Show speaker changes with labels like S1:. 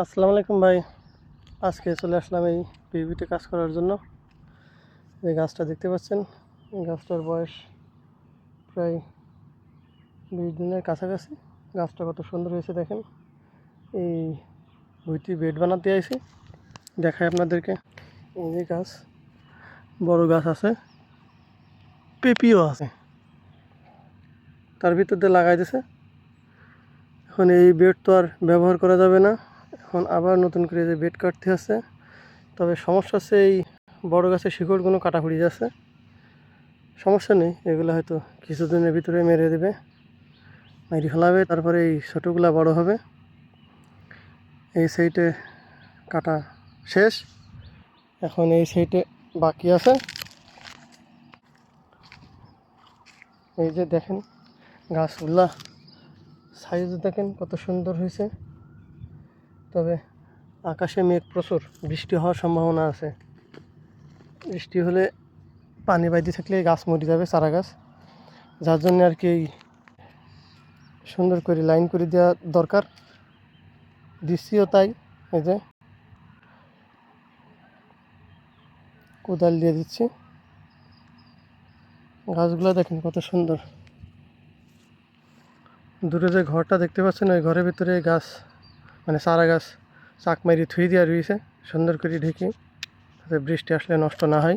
S1: আসসালামু আলাইকুম ভাই। আজকে চলে আসলাম এই পিভিতে কাজ করার জন্য। এই গাছটা দেখতে পাচ্ছেন, এই গাছটার বয়স প্রায় 20 দিনের কাছাকাছি। গাছটা কত সুন্দর হয়েছে দেখেন। এই ভুঁইটি বেড বানাতে আইছি, দেখাই আপনাদেরকে। এই যে গাছ, বড় গাছ আছে, পেঁপিও আছে, তার ভিতর দিয়ে লাগাই দিছে। এখন এই বেড তো আর ব্যবহার করা যাবে না, এখন আবার নতুন করে যে বেড কাটতে আছে। তবে সমস্যা হচ্ছে এই বড় গাছের শিকড়গুলো কাটা পড়ে যাচ্ছে। সমস্যা নেই, এগুলো হয়তো কিছুদিনের ভিতরে মেরে দেবে, মেরে ফেলাবে। তারপরে এই ছোটোগুলা বড় হবে। এই সাইডে কাটা শেষ, এখন এই সাইডে বাকি আছে। এই যে দেখেন গাছগুলা সাইজ দেখেন কত সুন্দর হয়েছে। তবে আকাশে মেঘ প্রচুর, বৃষ্টি হওয়ার সম্ভাবনা আছে। বৃষ্টি হলে পানি বাইতে থাকলে গাছ মরে যাবে, চারা গাছ। যার জন্য আর কি সুন্দর করে লাইন করে দেওয়া দরকার, দিচ্ছিও তাই। এই যে কোদাল দিয়ে দিচ্ছি। গাছগুলো দেখেন কত সুন্দর। দূরে যে ঘরটা দেখতে পাচ্ছেন, ওই ঘরের ভিতরে গাছ মানে চারা গাছ চাক মারি থুই দেওয়া রয়েছে সুন্দর করে ঢেকে, যাতে বৃষ্টি আসলে নষ্ট না হয়।